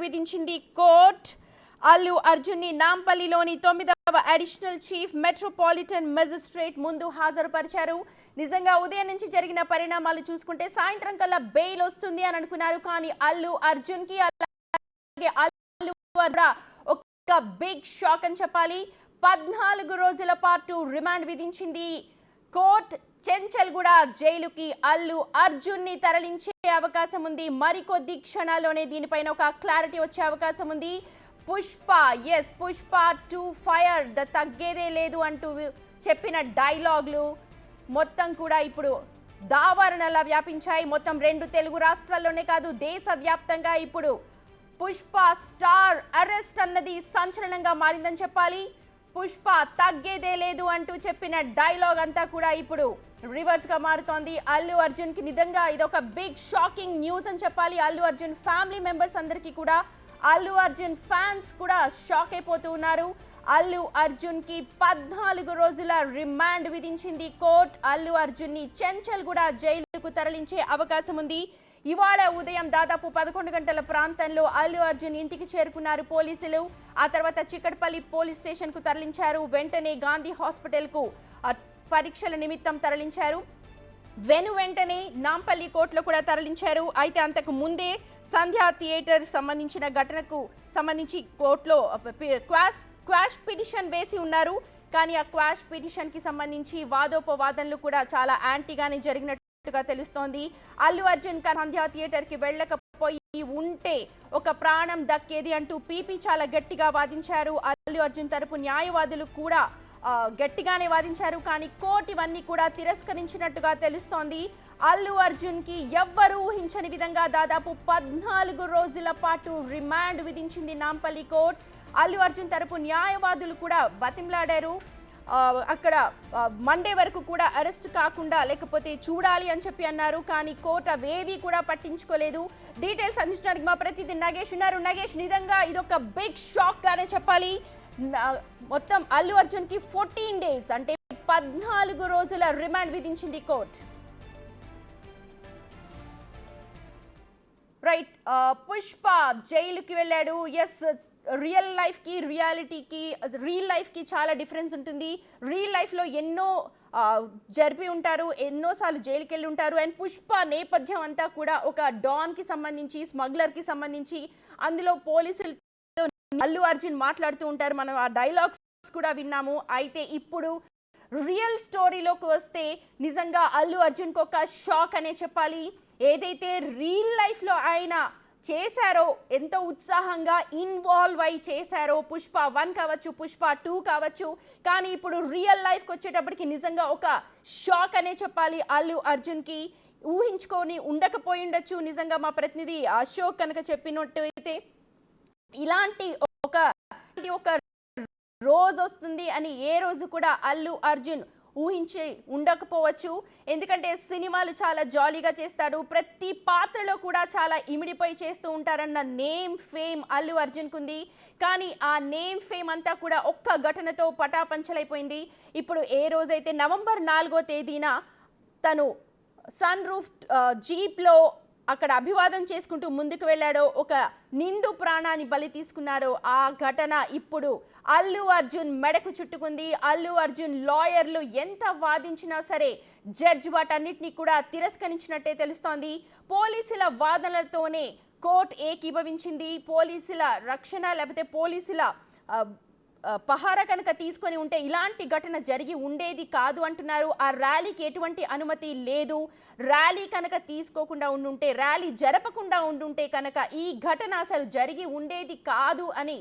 విధించింది కోర్ట్. అల్లు అర్జున్ ని నాంపల్లిలోని 9వ additional chief metropolitan magistrate ముందు హాజరుపరిచారు. నిజంగా ఉదయం నుంచి జరిగిన పరిణామాలు చూసుకుంటే సాయంత్రం కల్లా బెయిల్ వస్తుంది అని అనుకున్నారు. కానీ అల్లు అర్జున్ కి ఒక బిగ్ షాక్ అని చెప్పాలి. 14 రోజుల పాటు రిమాండ్ విధించింది కోర్ట్. చెంచల్గూడ జైలుకి అల్లు అర్జున్ ని తరలించే అవకాశం ఉంది. మరికొద్ది క్షణాల్లోనే దీనిపైన ఒక క్లారిటీ వచ్చే అవకాశం ఉంది. పుష్ప 2 ఫైర్ ద తగ్గేదే లేదు అంటూ చెప్పిన డైలాగులు మొత్తం కూడా ఇప్పుడు దావారణలా వ్యాపించాయి. మొత్తం 2 తెలుగు రాష్ట్రాల్లోనే కాదు దేశవ్యాప్తంగా ఇప్పుడు పుష్ప స్టార్ అరెస్ట్ అన్నది సంచలనంగా మారిందని చెప్పాలి. పుష్ప తగ్గేదే లేదు అంటూ చెప్పిన డైలాగ్ అంతా కూడా ఇప్పుడు రివర్స్ గా మారుతోంది. అల్లు అర్జున్ కి నిజంగా ఇదొక బిగ్ షాకింగ్ న్యూస్ అని చెప్పాలి. అల్లు అర్జున్ ఫ్యామిలీ మెంబర్స్ అందరికీ కూడా, అల్లు అర్జున్ ఫ్యాన్స్ కూడా షాక్ అయిపోతూ ఉన్నారు. అల్లు అర్జున్ కి 14 రోజుల రిమాండ్ విధించింది కోర్ట్. అల్లు అర్జున్ ని చెంచల్గూడ జైలుకు తరలించే అవకాశం ఉంది. ఇవాళ ఉదయం దాదాపు 11 గంటల ప్రాంతంలో అల్లు అర్జున్ ఇంటికి చేరుకున్నారు పోలీసులు. ఆ తర్వాత చిక్కడపల్లి పోలీస్ స్టేషన్ కు తరలించారు. వెంటనే గాంధీ హాస్పిటల్ కు పరీక్షల నిమిత్తం తరలించారు. వెంటనే నాంపల్లి కోర్టులో కూడా తరలించారు. అయితే అంతకు ముందే సంధ్యా థియేటర్ సంబంధించిన ఘటనకు సంబంధించి కోర్టులో క్వాష్ పిటిషన్ వేసి ఉన్నారు. కానీ ఆ క్వాష్ పిటిషన్ కి సంబంధించి వాదోపవాదనలు కూడా చాలా యాంటీగానే జరిగినట్టుగా తెలుస్తోంది. అల్లు అర్జున్ సంధ్యా థియేటర్ కి వెళ్ళకపోయి ఉంటే ఒక ప్రాణం దక్కేది అంటూ పీపీ చాలా గట్టిగా వాదించారు. అల్లు అర్జున్ తరపు న్యాయవాదులు కూడా గట్టిగానే వాదించారు. కానీ కోర్టు ఇవన్నీ కూడా తిరస్కరించినట్టుగా తెలుస్తోంది. అల్లు అర్జున్ కి ఎవ్వరూ ఊహించని విధంగా దాదాపు 14 రోజుల పాటు రిమాండ్ విధించింది నాంపల్లి కోర్ట్. అల్లు అర్జున్ తరపు న్యాయవాదులు కూడా బతిమలాడారు. అక్కడ మండే వరకు కూడా అరెస్ట్ కాకుండా లేకపోతే చూడాలి అని చెప్పి అన్నారు. కానీ కోర్టు అవేవి కూడా పట్టించుకోలేదు. డీటెయిల్స్ అందించడానికి మా ప్రతినిధి నగేష్ ఉన్నారు. నగేష్, నిజంగా ఇదొక బిగ్ షాక్ గానే చెప్పాలి. మొత్తం అల్లు అర్జున్ కి 14 డేస్ అంటే 14 రోజుల రిమాండ్ విధించింది కోర్ట్. రైట్, పుష్ప జైలుకి వెళ్ళాడు. రియల్ లైఫ్ కి చాలా డిఫరెన్స్ ఉంటుంది. రియల్ లైఫ్ లో ఎన్నో జరిపి ఉంటారు, ఎన్నోసార్లు జైలుకి వెళ్ళి ఉంటారు. అండ్ పుష్ప నేపథ్యం అంతా కూడా ఒక డాన్ కి సంబంధించి, స్మగ్లర్ కి సంబంధించి, అందులో పోలీసులు అల్లు అర్జున్ మాట్లాడుతూ ఉంటారు. మనం ఆ డైలాగ్స్ కూడా విన్నాము. అయితే ఇప్పుడు రియల్ స్టోరీలోకి వస్తే నిజంగా అల్లు అర్జున్ కు ఒక షాక్ అనే చెప్పాలి. ఏదైతే రియల్ లైఫ్ లో ఆయన చేశారో, ఎంతో ఉత్సాహంగా ఇన్వాల్వ్ అయి చేశారో, పుష్ప 1 కావచ్చు, పుష్ప 2 కావచ్చు, కానీ ఇప్పుడు రియల్ లైఫ్కి వచ్చేటప్పటికి నిజంగా ఒక షాక్ అనే చెప్పాలి. అల్లు అర్జున్ కి ఊహించుకొని ఉండకపోయి ఉండొచ్చు. నిజంగా మా ప్రతినిధి అశోక్ కనుక చెప్పినట్టు అయితే ఇలాంటి ఒక రోజు వస్తుంది అని ఏ రోజు కూడా అల్లు అర్జున్ ఊహించి ఉండకపోవచ్చు. ఎందుకంటే సినిమాలు చాలా జాలీగా చేస్తారు, ప్రతి పాత్రలో కూడా చాలా ఇమిడిపోయి చేస్తూ ఉంటారన్న నేమ్ ఫేమ్ అల్లు అర్జున్కు ఉంది. కానీ ఆ నేమ్ ఫేమ్ అంతా కూడా ఒక్క ఘటనతో పటాపంచలైపోయింది. ఇప్పుడు ఏ రోజైతే నవంబర్ 4వ తేదీన తను సన్ రూఫ్ జీప్లో అక్కడ అభివాదం చేసుకుంటూ ముందుకు వెళ్ళాడో, ఒక నిండు ప్రాణాన్ని బలి తీసుకున్నాడో, ఆ ఘటన ఇప్పుడు అల్లు అర్జున్ మెడకు చుట్టుకుంది. అల్లు అర్జున్ లాయర్లు ఎంత వాదించినా సరే జడ్జి వాటన్నిటినీ కూడా తిరస్కరించినట్టే తెలుస్తోంది. పోలీసుల వాదనలతోనే కోర్టు ఏకీభవించింది. పోలీసుల రక్షణ లేకపోతే పోలీసుల పహారా కనుక తీసుకొని ఉంటే ఇలాంటి ఘటన జరిగి ఉండేది కాదు అంటున్నారు. ఆ ర్యాలీకి ఎటువంటి అనుమతి లేదు. ర్యాలీ కనుక తీసుకోకుండా ఉండుంటే, ర్యాలీ జరపకుండా ఉండుంటే కనుక ఈ ఘటన అసలు జరిగి ఉండేది కాదు అని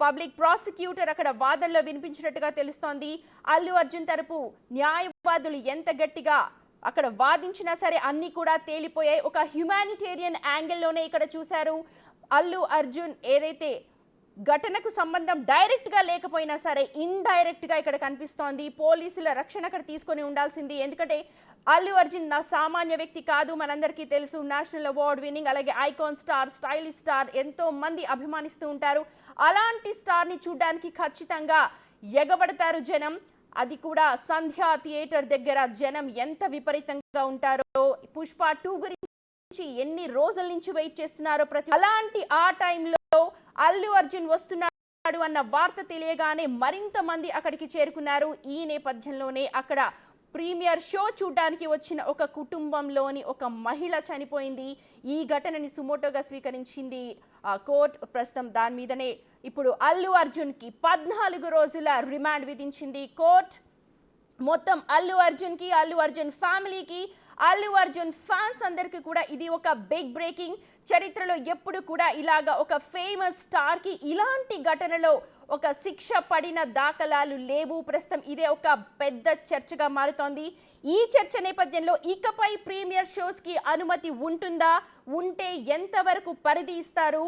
పబ్లిక్ ప్రాసిక్యూటర్ అక్కడ వాదనలో వినిపించినట్టుగా తెలుస్తోంది. అల్లు అర్జున్ తరపు న్యాయవాదులు ఎంత గట్టిగా అక్కడ వాదించినా సరే అన్నీ కూడా తేలిపోయాయి. ఒక హ్యుమానిటేరియన్ యాంగిల్లోనే ఇక్కడ చూశారు. అల్లు అర్జున్ ఏదైతే ఘటనకు సంబంధం డైరెక్ట్ గా లేకపోయినా సరే ఇండైరెక్ట్ గా ఇక్కడ కనిపిస్తోంది. పోలీసుల రక్షణ అక్కడ తీసుకొని ఉండాల్సింది. ఎందుకంటే అల్లు అర్జున్ సామాన్య వ్యక్తి కాదు, మనందరికీ తెలుసు. నేషనల్ అవార్డ్ విన్నింగ్, అలాగే ఐకాన్ స్టార్, స్టైలిష్ స్టార్, ఎంతో మంది అభిమానిస్తూ ఉంటారు. అలాంటి స్టార్ ని చూడడానికి ఖచ్చితంగా ఎగబడతారు జనం. అది కూడా సంధ్యా థియేటర్ దగ్గర జనం ఎంత విపరీతంగా ఉంటారో. పుష్ప 2 గురించి ఎన్ని రోజుల నుంచి వెయిట్ చేస్తున్నారో అలాంటి ఆ టైంలో అల్లు అర్జున్ వస్తున్నాడు అన్న వార్త తెలియగానే మరింత మంది అక్కడికి చేరుకున్నారు. ఈ నేపథ్యంలోనే అక్కడ ప్రీమియర్ షో చూడడానికి వచ్చిన ఒక కుటుంబంలోని ఒక మహిళ చనిపోయింది. ఈ ఘటనని సుమోటోగా స్వీకరించింది కోర్టు. ప్రస్తుతం దాని మీదనే ఇప్పుడు అల్లు అర్జున్కి 14 రోజుల రిమాండ్ విధించింది కోర్టు. మొత్తం అల్లు అర్జున్కి, అల్లు అర్జున్ ఫ్యామిలీకి, అల్లు అర్జున్ ఫ్యాన్స్ అందరికీ కూడా ఇది ఒక బిగ్ బ్రేకింగ్. చరిత్రలో ఎప్పుడు కూడా ఇలాగా ఒక ఫేమస్ స్టార్కి ఇలాంటి ఘటనలో ఒక శిక్ష పడిన దాఖలాలు లేవు. ప్రస్తుతం ఇదే ఒక పెద్ద చర్చగా మారుతోంది. ఈ చర్చ నేపథ్యంలో ఇకపై ప్రీమియర్ షోస్కి అనుమతి ఉంటుందా, ఉంటే ఎంతవరకు పరిధి ఇస్తారు,